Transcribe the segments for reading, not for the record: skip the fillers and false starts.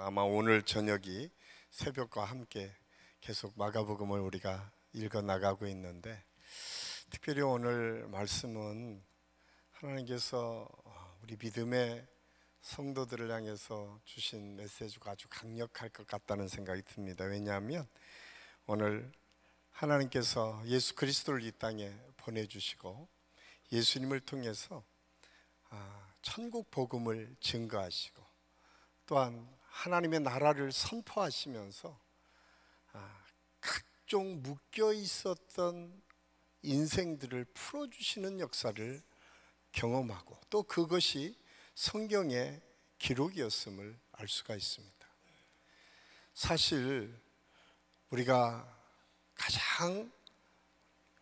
아마 오늘 저녁이 새벽과 함께 계속 마가복음을 우리가 읽어 나가고 있는데, 특별히 오늘 말씀은 하나님께서 우리 믿음의 성도들을 향해서 주신 메시지가 아주 강력할 것 같다는 생각이 듭니다. 왜냐하면 오늘 하나님께서 예수 그리스도를 이 땅에 보내주시고 예수님을 통해서 천국 복음을 증거하시고 또한 하나님의 나라를 선포하시면서 각종 묶여 있었던 인생들을 풀어주시는 역사를 경험하고 또 그것이 성경의 기록이었음을 알 수가 있습니다. 사실 우리가 가장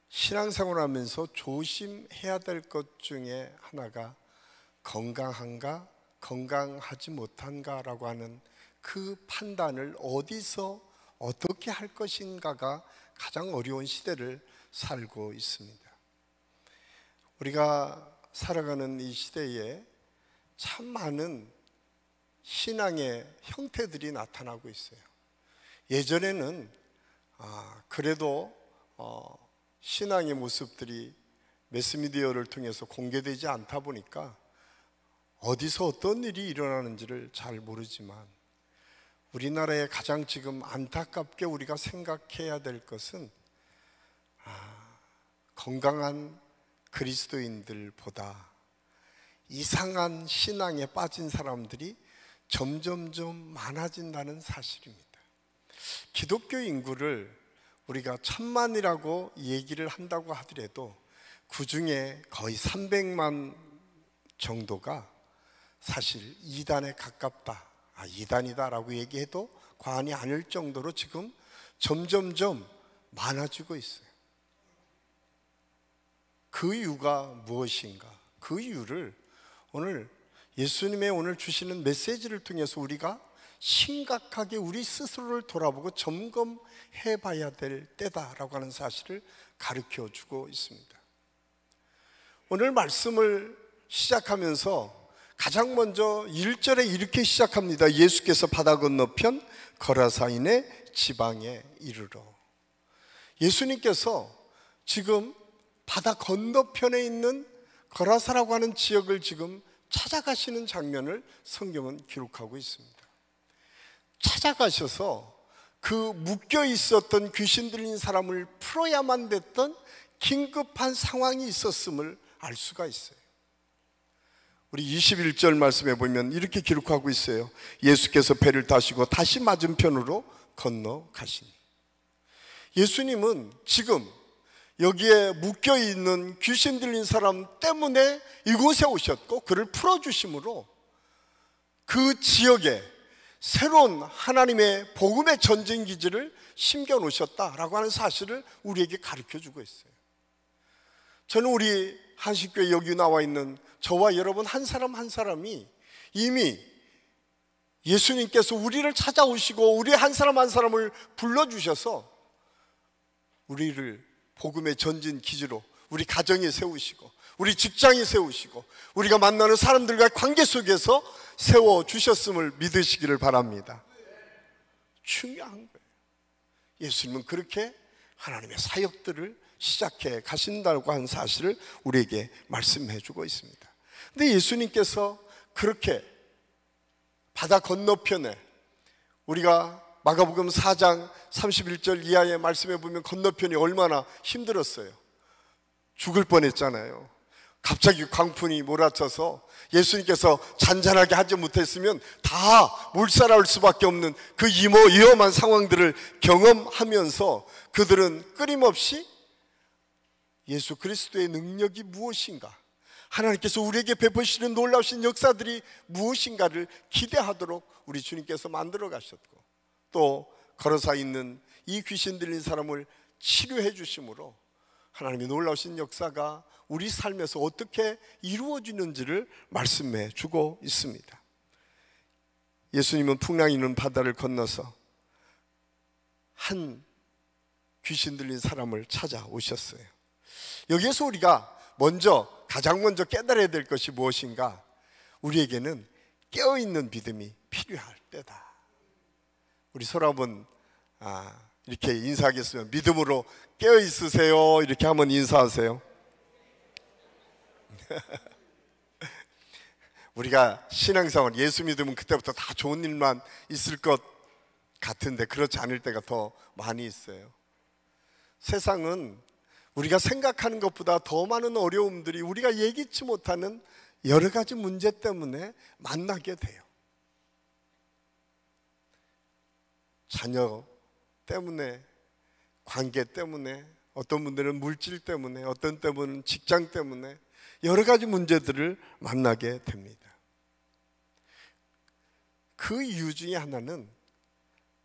신앙생활을 하면서 조심해야 될 것 중에 하나가 건강한가 건강하지 못한가라고 하는 그 판단을 어디서 어떻게 할 것인가가 가장 어려운 시대를 살고 있습니다. 우리가 살아가는 이 시대에 참 많은 신앙의 형태들이 나타나고 있어요. 예전에는 그래도 신앙의 모습들이 매스미디어를 통해서 공개되지 않다 보니까 어디서 어떤 일이 일어나는지를 잘 모르지만, 우리나라에 가장 지금 안타깝게 우리가 생각해야 될 것은 건강한 그리스도인들보다 이상한 신앙에 빠진 사람들이 점점점 많아진다는 사실입니다. 기독교 인구를 우리가 1000만이라고 얘기를 한다고 하더라도 그 중에 거의 300만 정도가 사실 이단에 가깝다, 이단이다라고 얘기해도 과언이 아닐 정도로 지금 점점점 많아지고 있어요. 그 이유가 무엇인가? 그 이유를 오늘 예수님의 오늘 주시는 메시지를 통해서 우리가 심각하게 우리 스스로를 돌아보고 점검해 봐야 될 때다라고 하는 사실을 가르쳐 주고 있습니다. 오늘 말씀을 시작하면서 가장 먼저 1절에 이렇게 시작합니다. 예수께서 바다 건너편 거라사인의 지방에 이르러. 예수님께서 지금 바다 건너편에 있는 거라사라고 하는 지역을 지금 찾아가시는 장면을 성경은 기록하고 있습니다. 찾아가셔서 그 묶여 있었던 귀신 들린 사람을 풀어야만 됐던 긴급한 상황이 있었음을 알 수가 있어요. 우리 21절 말씀에 보면 이렇게 기록하고 있어요. 예수께서 배를 타시고 다시 맞은편으로 건너가시니. 예수님은 지금 여기에 묶여있는 귀신 들린 사람 때문에 이곳에 오셨고 그를 풀어주심으로 그 지역에 새로운 하나님의 복음의 전쟁기지를 심겨놓으셨다라고 하는 사실을 우리에게 가르쳐주고 있어요. 저는 우리 한식교회 여기 나와 있는 저와 여러분 한 사람 한 사람이 이미 예수님께서 우리를 찾아오시고 우리 한 사람 한 사람을 불러주셔서 우리를 복음의 전진 기지로 우리 가정에 세우시고 우리 직장에 세우시고 우리가 만나는 사람들과의 관계 속에서 세워주셨음을 믿으시기를 바랍니다. 중요한 거예요. 예수님은 그렇게 하나님의 사역들을 시작해 가신다고 하는 사실을 우리에게 말씀해 주고 있습니다. 근데 예수님께서 그렇게 바다 건너편에, 우리가 마가복음 4장 31절 이하의 말씀에 보면 건너편이 얼마나 힘들었어요. 죽을 뻔했잖아요. 갑자기 광풍이 몰아쳐서 예수님께서 잔잔하게 하지 못했으면 다 몰살할 수밖에 없는 그 위험한 상황들을 경험하면서 그들은 끊임없이 예수 그리스도의 능력이 무엇인가, 하나님께서 우리에게 베푸시는 놀라우신 역사들이 무엇인가를 기대하도록 우리 주님께서 만들어 가셨고, 또 걸어서 있는 이 귀신 들린 사람을 치료해 주심으로 하나님의 놀라우신 역사가 우리 삶에서 어떻게 이루어지는지를 말씀해 주고 있습니다. 예수님은 풍랑이 있는 바다를 건너서 한 귀신 들린 사람을 찾아오셨어요. 여기에서 우리가 가장 먼저 깨달아야 될 것이 무엇인가? 우리에게는 깨어있는 믿음이 필요할 때다. 우리 서로 한번 이렇게 인사하겠습니다. 믿음으로 깨어 있으세요. 이렇게 한번 인사하세요. 우리가 신앙생활, 예수 믿으면 그때부터 다 좋은 일만 있을 것 같은데 그렇지 않을 때가 더 많이 있어요. 세상은 우리가 생각하는 것보다 더 많은 어려움들이 우리가 예기치 못하는 여러 가지 문제 때문에 만나게 돼요. 자녀 때문에, 관계 때문에, 어떤 분들은 물질 때문에, 어떤 때문은 직장 때문에 여러 가지 문제들을 만나게 됩니다. 그 이유 중에 하나는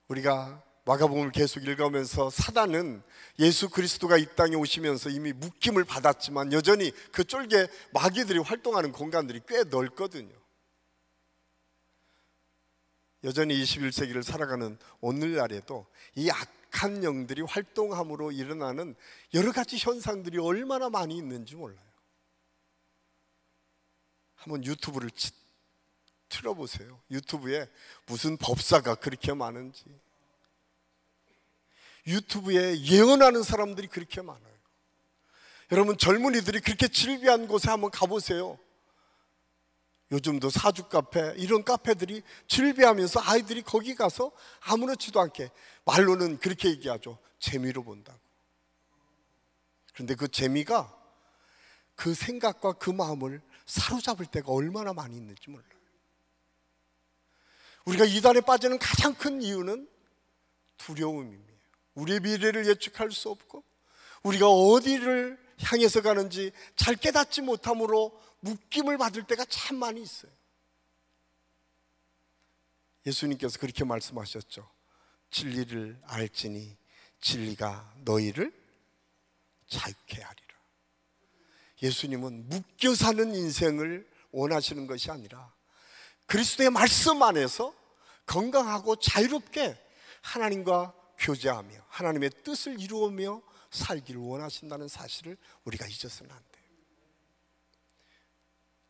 우리가 마가복음을 계속 읽으면서 사단은 예수 그리스도가 이 땅에 오시면서 이미 묶임을 받았지만 여전히 그 쫄개 마귀들이 활동하는 공간들이 꽤 넓거든요. 여전히 21세기를 살아가는 오늘날에도 이 악한 영들이 활동함으로 일어나는 여러 가지 현상들이 얼마나 많이 있는지 몰라요. 한번 유튜브를 틀어보세요. 유튜브에 무슨 법사가 그렇게 많은지, 유튜브에 예언하는 사람들이 그렇게 많아요. 여러분, 젊은이들이 그렇게 질비한 곳에 한번 가보세요. 요즘도 사주 카페, 이런 카페들이 질비하면서 아이들이 거기 가서 아무렇지도 않게, 말로는 그렇게 얘기하죠. 재미로 본다고. 그런데 그 재미가 그 생각과 그 마음을 사로잡을 때가 얼마나 많이 있는지 몰라요. 우리가 이단에 빠지는 가장 큰 이유는 두려움입니다. 우리의 미래를 예측할 수 없고 우리가 어디를 향해서 가는지 잘 깨닫지 못함으로 묶임을 받을 때가 참 많이 있어요. 예수님께서 그렇게 말씀하셨죠. 진리를 알지니 진리가 너희를 자유케 하리라. 예수님은 묶여 사는 인생을 원하시는 것이 아니라 그리스도의 말씀 안에서 건강하고 자유롭게 하나님과 교제하며 하나님의 뜻을 이루며 살기를 원하신다는 사실을 우리가 잊어서는 안 돼요.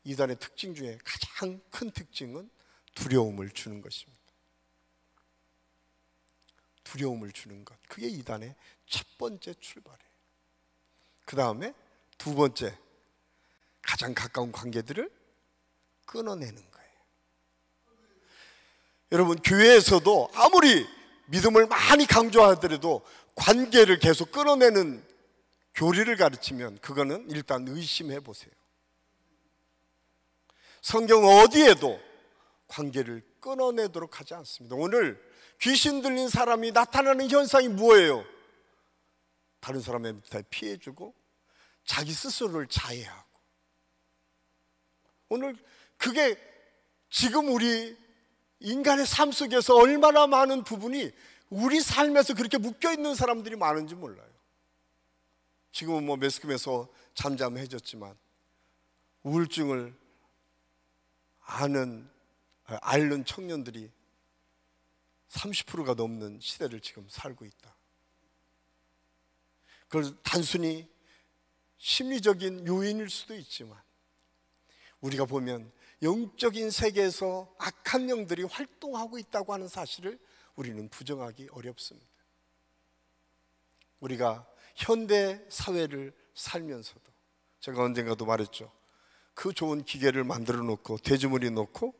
이단의 특징 중에 가장 큰 특징은 두려움을 주는 것입니다. 두려움을 주는 것, 그게 이단의 첫 번째 출발이에요. 그 다음에 두 번째, 가장 가까운 관계들을 끊어내는 거예요. 여러분, 교회에서도 아무리 믿음을 많이 강조하더라도 관계를 계속 끊어내는 교리를 가르치면 그거는 일단 의심해 보세요. 성경 어디에도 관계를 끊어내도록 하지 않습니다. 오늘 귀신 들린 사람이 나타나는 현상이 뭐예요? 다른 사람한테 피해주고 자기 스스로를 자해하고. 오늘 그게 지금 우리 인간의 삶 속에서 얼마나 많은 부분이 우리 삶에서 그렇게 묶여있는 사람들이 많은지 몰라요. 지금은 뭐 매스컴에서 잠잠해졌지만 우울증을 앓는 청년들이 30%가 넘는 시대를 지금 살고 있다. 그걸 단순히 심리적인 요인일 수도 있지만 우리가 보면 영적인 세계에서 악한 영들이 활동하고 있다고 하는 사실을 우리는 부정하기 어렵습니다. 우리가 현대 사회를 살면서도 제가 언젠가도 말했죠. 그 좋은 기계를 만들어 놓고 대주머니에 놓고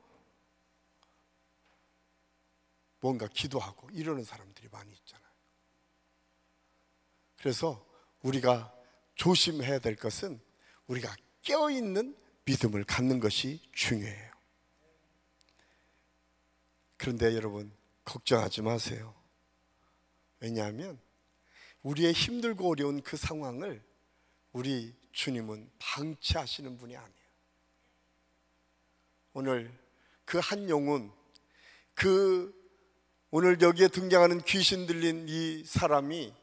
뭔가 기도하고 이러는 사람들이 많이 있잖아요. 그래서 우리가 조심해야 될 것은 우리가 깨어있는 믿음을 갖는 것이 중요해요. 그런데 여러분, 걱정하지 마세요. 왜냐하면 우리의 힘들고 어려운 그 상황을 우리 주님은 방치하시는 분이 아니에요. 오늘 그 한 영혼, 오늘 여기에 등장하는 귀신 들린 이 사람이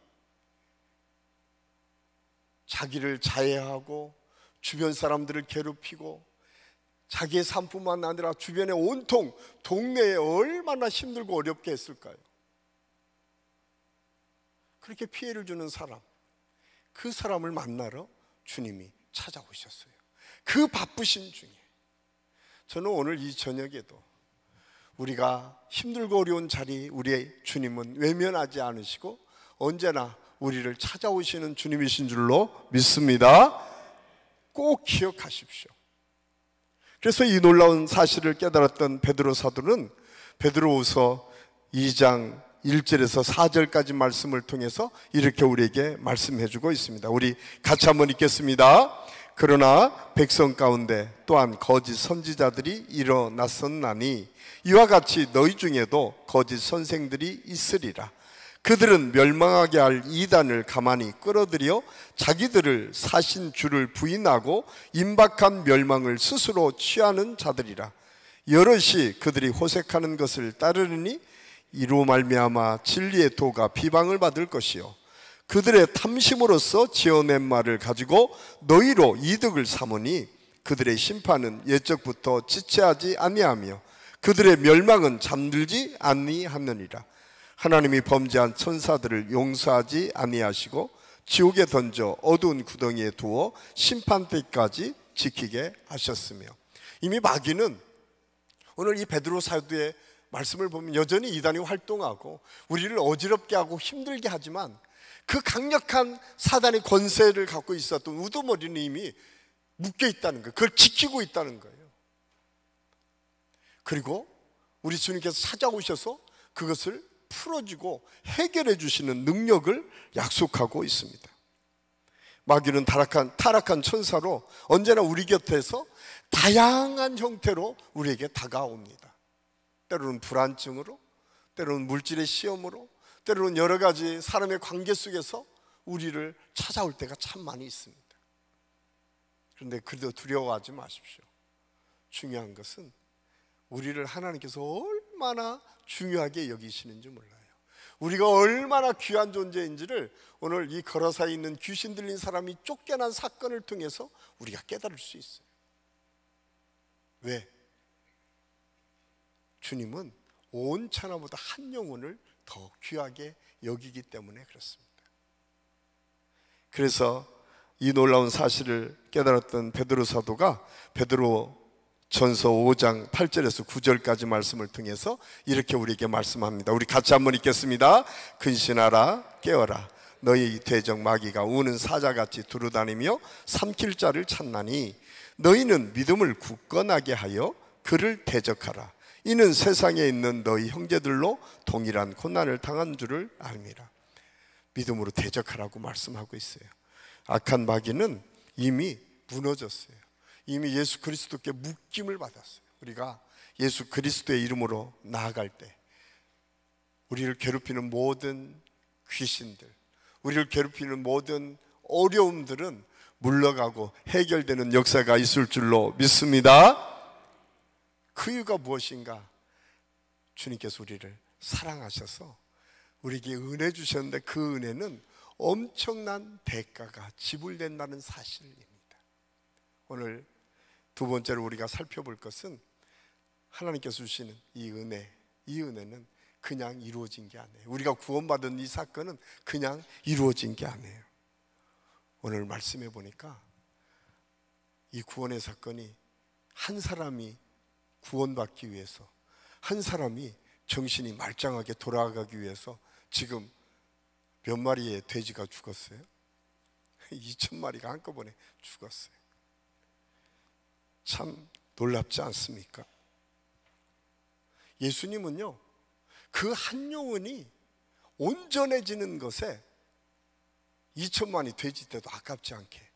자기를 자해하고 주변 사람들을 괴롭히고 자기의 삶뿐만 아니라 주변의 온통 동네에 얼마나 힘들고 어렵게 했을까요? 그렇게 피해를 주는 사람, 그 사람을 만나러 주님이 찾아오셨어요. 그 바쁘신 중에 저는 오늘 이 저녁에도 우리가 힘들고 어려운 자리 우리의 주님은 외면하지 않으시고 언제나 우리를 찾아오시는 주님이신 줄로 믿습니다. 꼭 기억하십시오. 그래서 이 놀라운 사실을 깨달았던 베드로 사도는 베드로후서 2장 1절에서 4절까지 말씀을 통해서 이렇게 우리에게 말씀해 주고 있습니다. 우리 같이 한번 읽겠습니다. 그러나 백성 가운데 또한 거짓 선지자들이 일어났었나니 이와 같이 너희 중에도 거짓 선생들이 있으리라. 그들은 멸망하게 할 이단을 가만히 끌어들여 자기들을 사신 주를 부인하고 임박한 멸망을 스스로 취하는 자들이라. 여럿이 그들이 호색하는 것을 따르느니 이로 말미암아 진리의 도가 비방을 받을 것이요 그들의 탐심으로써 지어낸 말을 가지고 너희로 이득을 삼으니 그들의 심판은 옛적부터 지체하지 아니하며 그들의 멸망은 잠들지 아니하느니라. 하나님이 범죄한 천사들을 용서하지 아니하시고 지옥에 던져 어두운 구덩이에 두어 심판 때까지 지키게 하셨으며. 이미 마귀는 오늘 이 베드로 사도의 말씀을 보면 여전히 이단이 활동하고 우리를 어지럽게 하고 힘들게 하지만 그 강력한 사단의 권세를 갖고 있었던 우두머리는 이미 묶여 있다는 거예요. 그걸 지키고 있다는 거예요. 그리고 우리 주님께서 찾아오셔서 그것을 풀어주고 해결해 주시는 능력을 약속하고 있습니다. 마귀는 타락한 천사로 언제나 우리 곁에서 다양한 형태로 우리에게 다가옵니다. 때로는 불안증으로, 때로는 물질의 시험으로, 때로는 여러 가지 사람의 관계 속에서 우리를 찾아올 때가 참 많이 있습니다. 그런데 그래도 두려워하지 마십시오. 중요한 것은 우리를 하나님께서 얼마나 중요하게 여기시는지 몰라요. 우리가 얼마나 귀한 존재인지를 오늘 이 걸어사에 있는 귀신 들린 사람이 쫓겨난 사건을 통해서 우리가 깨달을 수 있어요. 왜? 주님은 온 천하보다 한 영혼을 더 귀하게 여기기 때문에 그렇습니다. 그래서 이 놀라운 사실을 깨달았던 베드로 사도가 베드로 전서 5장 8절에서 9절까지 말씀을 통해서 이렇게 우리에게 말씀합니다. 우리 같이 한번 읽겠습니다. 근신하라 깨어라 너희 대적 마귀가 우는 사자같이 두루다니며 삼킬 자를 찾나니 너희는 믿음을 굳건하게 하여 그를 대적하라. 이는 세상에 있는 너희 형제들로 동일한 고난을 당한 줄을 알미라. 믿음으로 대적하라고 말씀하고 있어요. 악한 마귀는 이미 무너졌어요. 이미 예수 그리스도께 묶임을 받았어요. 우리가 예수 그리스도의 이름으로 나아갈 때 우리를 괴롭히는 모든 귀신들, 우리를 괴롭히는 모든 어려움들은 물러가고 해결되는 역사가 있을 줄로 믿습니다. 그 이유가 무엇인가? 주님께서 우리를 사랑하셔서 우리에게 은혜 주셨는데 그 은혜는 엄청난 대가가 지불된다는 사실입니다. 오늘 두 번째로 우리가 살펴볼 것은 하나님께서 주시는 이 은혜, 이 은혜는 그냥 이루어진 게 아니에요. 우리가 구원받은 이 사건은 그냥 이루어진 게 아니에요. 오늘 말씀해 보니까 이 구원의 사건이 한 사람이 구원받기 위해서, 한 사람이 정신이 말짱하게 돌아가기 위해서 지금 몇 마리의 돼지가 죽었어요? 2,000마리가 한꺼번에 죽었어요. 참 놀랍지 않습니까? 예수님은요, 그 한 영혼이 온전해지는 것에 2,000만이 돼지 때도 아깝지 않게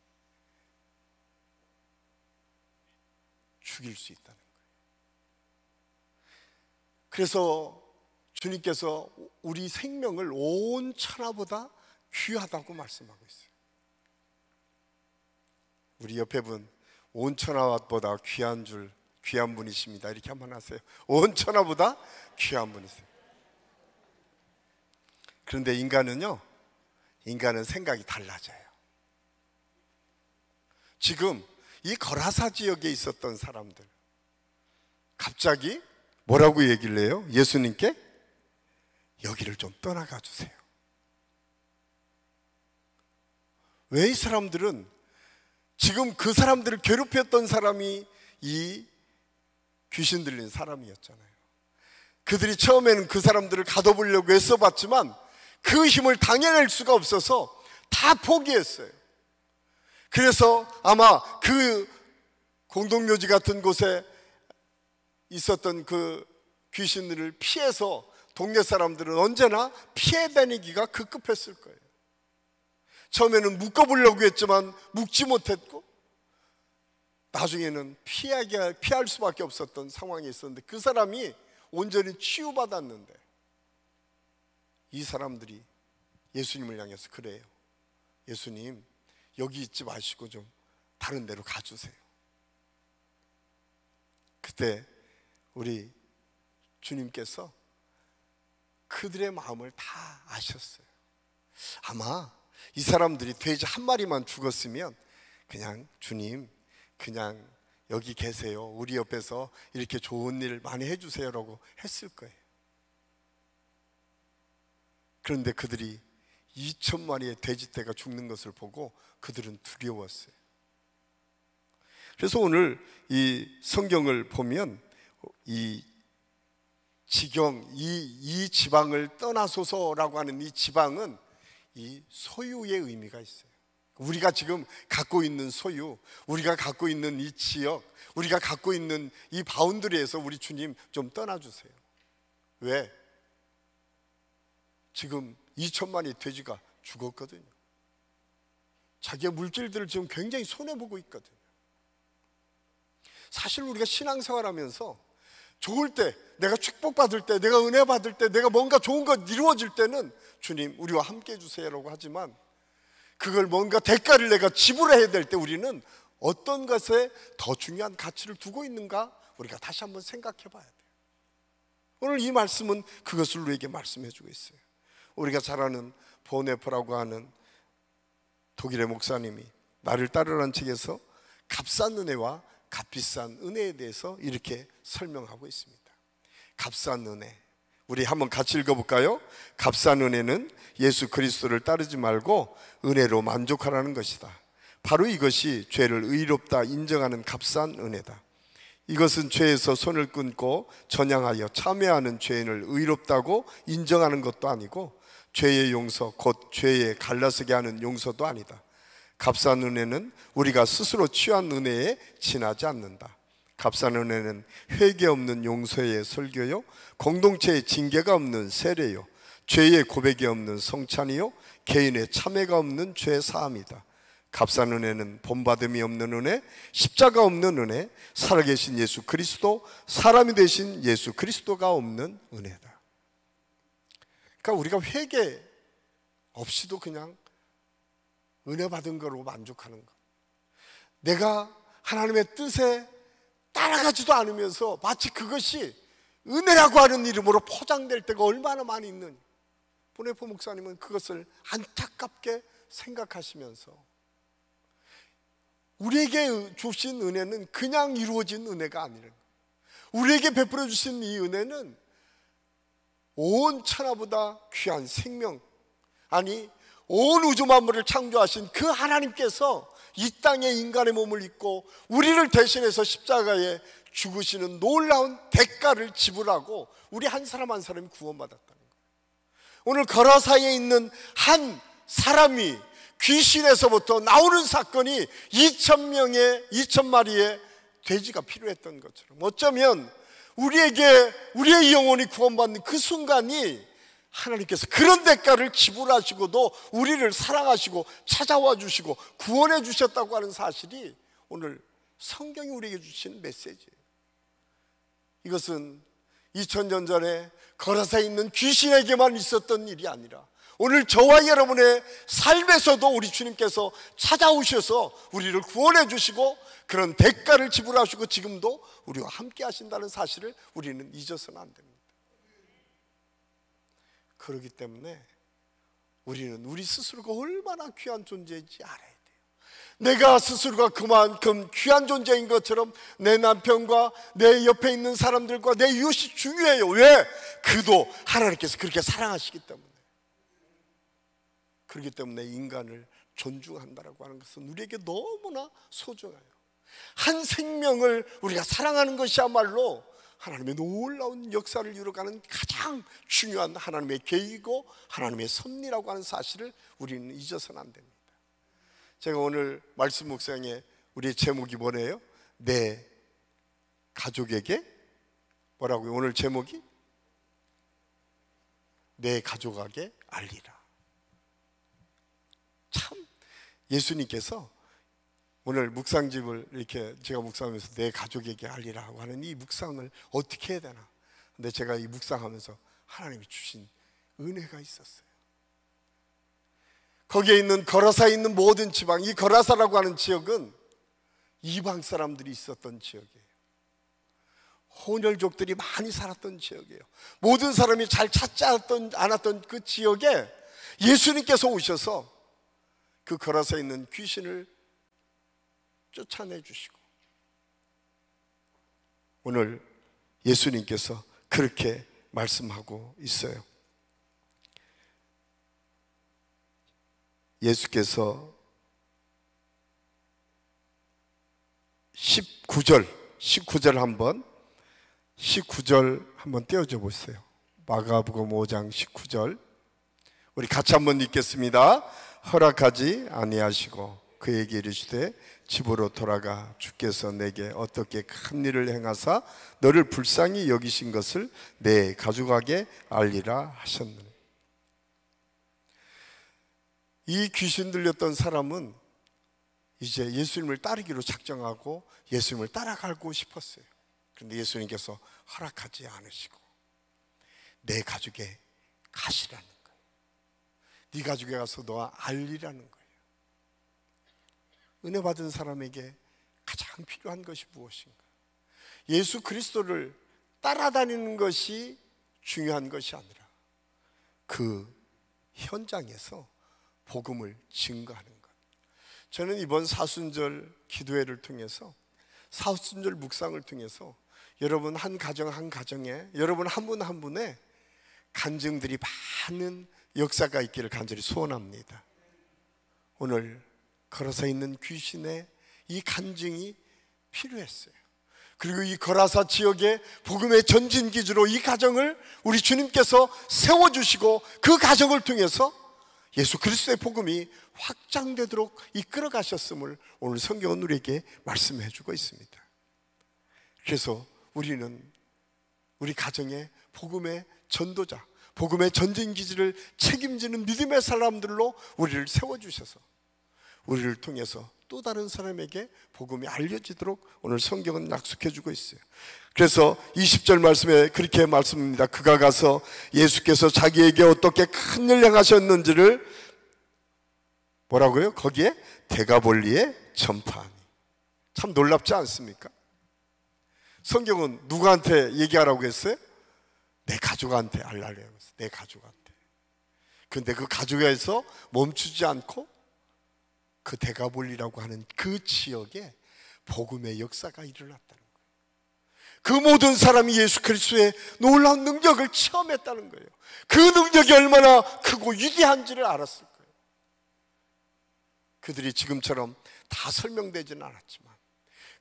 죽일 수 있다는 거예요. 그래서 주님께서 우리 생명을 온 천하보다 귀하다고 말씀하고 있어요. 우리 옆에 분, 온 천하보다 귀한 분이십니다. 이렇게 한번 하세요. 온 천하보다 귀한 분이세요. 그런데 인간은 생각이 달라져요. 지금 이 거라사 지역에 있었던 사람들 갑자기 뭐라고 얘기를 해요? 예수님께 여기를 좀 떠나가 주세요. 왜 이 사람들은 지금 그 사람들을 괴롭혔던 사람이 이 귀신 들린 사람이었잖아요. 그들이 처음에는 그 사람들을 가둬보려고 애써봤지만 그 힘을 당해낼 수가 없어서 다 포기했어요. 그래서 아마 그 공동묘지 같은 곳에 있었던 그 귀신들을 피해서 동네 사람들은 언제나 피해 다니기가 급급했을 거예요. 처음에는 묶어보려고 했지만 묶지 못했고, 나중에는 피할 수밖에 없었던 상황이 있었는데, 그 사람이 온전히 치유받았는데, 이 사람들이 예수님을 향해서 그래요. 예수님, 여기 있지 마시고 좀 다른 데로 가주세요. 그때 우리 주님께서 그들의 마음을 다 아셨어요. 아마 이 사람들이 돼지 한 마리만 죽었으면 그냥 주님, 그냥 여기 계세요, 우리 옆에서 이렇게 좋은 일 많이 해주세요라고 했을 거예요. 그런데 그들이 2,000마리의 돼지떼가 죽는 것을 보고 그들은 두려웠어요. 그래서 오늘 이 성경을 보면 이 지경, 이 지방을 떠나소서라고 하는 이 지방은 이 소유의 의미가 있어요. 우리가 지금 갖고 있는 소유, 우리가 갖고 있는 이 지역, 우리가 갖고 있는 이 바운드리에서 우리 주님 좀 떠나주세요. 왜? 지금 2,000마리 돼지가 죽었거든요. 자기의 물질들을 지금 굉장히 손해보고 있거든요. 사실 우리가 신앙생활하면서 좋을 때, 내가 축복받을 때, 내가 은혜 받을 때, 내가 뭔가 좋은 것 이루어질 때는 주님 우리와 함께 해주세요라고 하지만, 그걸 뭔가 대가를 내가 지불해야 될 때 우리는 어떤 것에 더 중요한 가치를 두고 있는가, 우리가 다시 한번 생각해 봐야 돼요. 오늘 이 말씀은 그것을 우리에게 말씀해 주고 있어요. 우리가 잘 아는 보네퍼라고 하는 독일의 목사님이 나를 따르라는 책에서 값싼 은혜와 값비싼 은혜에 대해서 이렇게 설명하고 있습니다. 값싼 은혜, 우리 한번 같이 읽어볼까요? 값싼 은혜는 예수 그리스도를 따르지 말고 은혜로 만족하라는 것이다. 바로 이것이 죄를 의롭다 인정하는 값싼 은혜다. 이것은 죄에서 손을 끊고 전향하여 참여하는 죄인을 의롭다고 인정하는 것도 아니고, 죄의 용서, 곧 죄에 갈라서게 하는 용서도 아니다. 값싼 은혜는 우리가 스스로 취한 은혜에 지나지 않는다. 값싼 은혜는 회개 없는 용서의 설교요, 공동체의 징계가 없는 세례요, 죄의 고백이 없는 성찬이요, 개인의 참회가 없는 죄 사함이다. 값싼 은혜는 본받음이 없는 은혜, 십자가 없는 은혜, 살아계신 예수 그리스도, 사람이 되신 예수 그리스도가 없는 은혜다. 그러니까 우리가 회개 없이도 그냥 은혜 받은 거로 만족하는 것, 내가 하나님의 뜻에 따라가지도 않으면서 마치 그것이 은혜라고 하는 이름으로 포장될 때가 얼마나 많이 있느냐. 보네퍼 목사님은 그것을 안타깝게 생각하시면서, 우리에게 주신 은혜는 그냥 이루어진 은혜가 아니라, 우리에게 베풀어 주신 이 은혜는 온 천하보다 귀한 생명, 아니 온 우주 만물을 창조하신 그 하나님께서 이 땅에 인간의 몸을 입고 우리를 대신해서 십자가에 죽으시는 놀라운 대가를 지불하고 우리 한 사람 한 사람이 구원받았다는 거예요. 오늘 거라사에 있는 한 사람이 귀신에서부터 나오는 사건이 2,000마리의 돼지가 필요했던 것처럼, 어쩌면 우리의 영혼이 구원받는 그 순간이 하나님께서 그런 대가를 지불하시고도 우리를 사랑하시고 찾아와 주시고 구원해 주셨다고 하는 사실이 오늘 성경이 우리에게 주시는 메시지예요. 이것은 2000년 전에 거라사에 있는 귀신에게만 있었던 일이 아니라 오늘 저와 여러분의 삶에서도 우리 주님께서 찾아오셔서 우리를 구원해 주시고 그런 대가를 지불하시고 지금도 우리와 함께 하신다는 사실을 우리는 잊어서는 안 됩니다. 그렇기 때문에 우리는 우리 스스로가 얼마나 귀한 존재인지 알아야 돼요. 내가 스스로가 그만큼 귀한 존재인 것처럼 내 남편과 내 옆에 있는 사람들과 내 이웃이 중요해요. 왜? 그도 하나님께서 그렇게 사랑하시기 때문에. 그렇기 때문에 인간을 존중한다라고 하는 것은 우리에게 너무나 소중해요. 한 생명을 우리가 사랑하는 것이야말로 하나님의 놀라운 역사를 이루어가는 가장 중요한 하나님의 계획이고 하나님의 섭리라고 하는 사실을 우리는 잊어서는 안 됩니다. 제가 오늘 말씀 묵상에 우리의 제목이 뭐래요? 내 가족에게 뭐라고요? 오늘 제목이 내 가족에게 알리라. 참 예수님께서 오늘 묵상집을 이렇게 제가 묵상하면서 내 가족에게 알리라고 하는 이 묵상을 어떻게 해야 되나. 근데 제가 이 묵상하면서 하나님이 주신 은혜가 있었어요. 거기에 있는 거라사에 있는 모든 지방, 이 거라사라고 하는 지역은 이방 사람들이 있었던 지역이에요. 혼혈족들이 많이 살았던 지역이에요. 모든 사람이 잘 찾지 않았던 그 지역에 예수님께서 오셔서 그 거라사에 있는 귀신을 쫓아내 주시고, 오늘 예수님께서 그렇게 말씀하고 있어요. 예수께서 19절 한번 띄워줘 보세요. 마가복음 5장 19절 우리 같이 한번 읽겠습니다. 허락하지 아니하시고 그에게 이르시되 집으로 돌아가 주께서 내게 어떻게 큰 일을 행하사 너를 불쌍히 여기신 것을 내 가족에게 알리라 하셨느니. 이 귀신 들렸던 사람은 이제 예수님을 따르기로 작정하고 예수님을 따라가고 싶었어요. 그런데 예수님께서 허락하지 않으시고 내 가족에 가시라는 거예요. 네 가족에 가서 너와 알리라는 거예요. 은혜 받은 사람에게 가장 필요한 것이 무엇인가? 예수 그리스도를 따라다니는 것이 중요한 것이 아니라 그 현장에서 복음을 증거하는 것. 저는 이번 사순절 기도회를 통해서, 사순절 묵상을 통해서 여러분 한 가정 한 가정에, 여러분 한 분 한 분의 간증들이 많은 역사가 있기를 간절히 소원합니다. 오늘 걸어서 있는 귀신의 이 간증이 필요했어요. 그리고 이 거라사 지역의 복음의 전진기지로 이 가정을 우리 주님께서 세워주시고 그 가정을 통해서 예수 그리스도의 복음이 확장되도록 이끌어 가셨음을 오늘 성경은 우리에게 말씀해 주고 있습니다. 그래서 우리는 우리 가정의 복음의 전도자, 복음의 전진기지를 책임지는 믿음의 사람들로 우리를 세워주셔서 우리를 통해서 또 다른 사람에게 복음이 알려지도록 오늘 성경은 약속해 주고 있어요. 그래서 20절 말씀에 그렇게 말씀합니다. 그가 가서 예수께서 자기에게 어떻게 큰 일 행하셨는지를 뭐라고요? 거기에 데가볼리에 전파하니. 참 놀랍지 않습니까? 성경은 누구한테 얘기하라고 했어요? 내 가족한테 알라고 했어요. 내 가족한테. 그런데 그 가족에서 멈추지 않고 그 데가볼리라고 하는 그 지역에 복음의 역사가 일어났다는 거예요. 그 모든 사람이 예수 그리스도의 놀라운 능력을 체험했다는 거예요. 그 능력이 얼마나 크고 위대한지를 알았을 거예요. 그들이 지금처럼 다 설명되지는 않았지만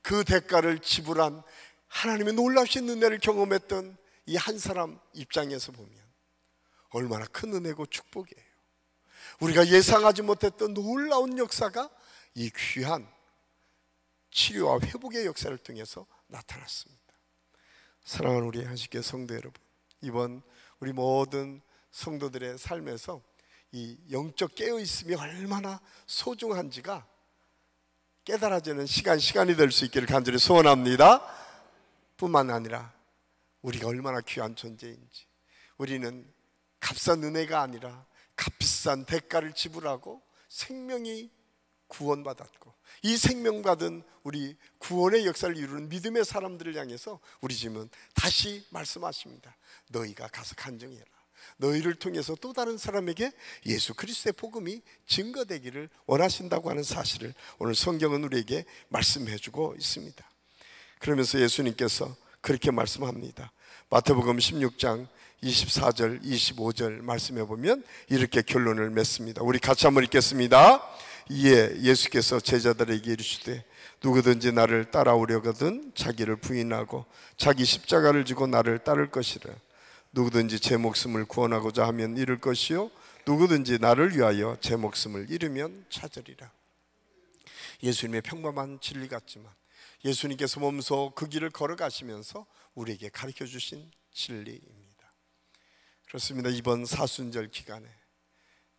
그 대가를 지불한 하나님의 놀라우신 은혜를 경험했던 이 한 사람 입장에서 보면 얼마나 큰 은혜고 축복이에요. 우리가 예상하지 못했던 놀라운 역사가 이 귀한 치료와 회복의 역사를 통해서 나타났습니다. 사랑하는 우리 한식교 성도 여러분, 이번 우리 모든 성도들의 삶에서 이 영적 깨어있음이 얼마나 소중한지가 깨달아지는 시간이 될 수 있기를 간절히 소원합니다. 뿐만 아니라 우리가 얼마나 귀한 존재인지, 우리는 값싼 은혜가 아니라 값비싼 대가를 지불하고 생명이 구원받았고 이 생명받은 우리 구원의 역사를 이루는 믿음의 사람들을 향해서 우리 주님은 다시 말씀하십니다. 너희가 가서 간증해라. 너희를 통해서 또 다른 사람에게 예수 그리스도의 복음이 증거되기를 원하신다고 하는 사실을 오늘 성경은 우리에게 말씀해 주고 있습니다. 그러면서 예수님께서 그렇게 말씀합니다. 마태복음 16장 24절 25절 말씀해 보면 이렇게 결론을 맺습니다. 우리 같이 한번 읽겠습니다. 이에 예수께서 제자들에게 이르시되 누구든지 나를 따라오려거든 자기를 부인하고 자기 십자가를 지고 나를 따를 것이라. 누구든지 제 목숨을 구원하고자 하면 잃을 것이요 누구든지 나를 위하여 제 목숨을 잃으면 찾으리라. 예수님의 평범한 진리 같지만 예수님께서 몸소 그 길을 걸어가시면서 우리에게 가르쳐 주신 진리입니다. 그렇습니다. 이번 사순절 기간에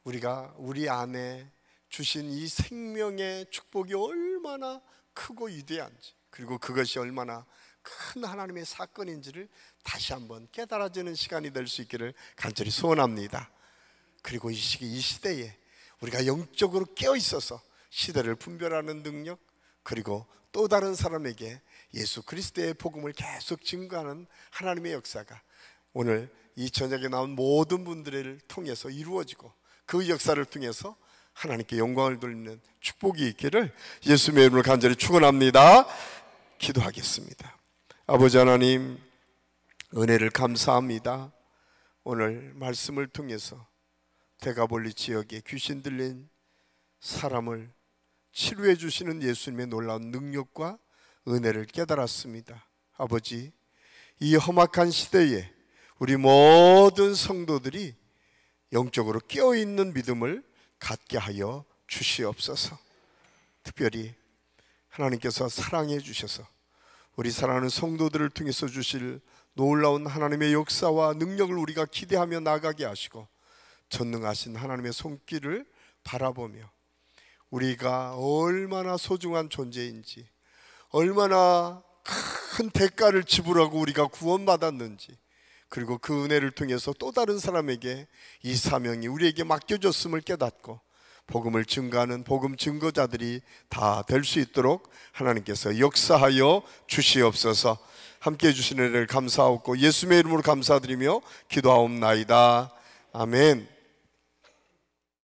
우리가 우리 안에 주신 이 생명의 축복이 얼마나 크고 위대한지, 그리고 그것이 얼마나 큰 하나님의 사건인지를 다시 한번 깨달아지는 시간이 될 수 있기를 간절히 소원합니다. 그리고 이 시대에 우리가 영적으로 깨어 있어서 시대를 분별하는 능력, 그리고 또 다른 사람에게 예수 그리스도의 복음을 계속 증거하는 하나님의 역사가 오늘 이 저녁에 나온 모든 분들을 통해서 이루어지고 그 역사를 통해서 하나님께 영광을 돌리는 축복이 있기를 예수님의 이름으로 간절히 축원합니다. 기도하겠습니다. 아버지 하나님, 은혜를 감사합니다. 오늘 말씀을 통해서 대가볼리 지역에 귀신 들린 사람을 치료해 주시는 예수님의 놀라운 능력과 은혜를 깨달았습니다. 아버지, 이 험악한 시대에 우리 모든 성도들이 영적으로 깨어있는 믿음을 갖게 하여 주시옵소서. 특별히 하나님께서 사랑해 주셔서 우리 사랑하는 성도들을 통해서 주실 놀라운 하나님의 역사와 능력을 우리가 기대하며 나가게 하시고 전능하신 하나님의 손길을 바라보며 우리가 얼마나 소중한 존재인지, 얼마나 큰 대가를 지불하고 우리가 구원받았는지, 그리고 그 은혜를 통해서 또 다른 사람에게 이 사명이 우리에게 맡겨졌음을 깨닫고 복음을 증거하는 복음 증거자들이 다 될 수 있도록 하나님께서 역사하여 주시옵소서. 함께해 주시는 은혜를 감사하고 예수님의 이름으로 감사드리며 기도하옵나이다. 아멘.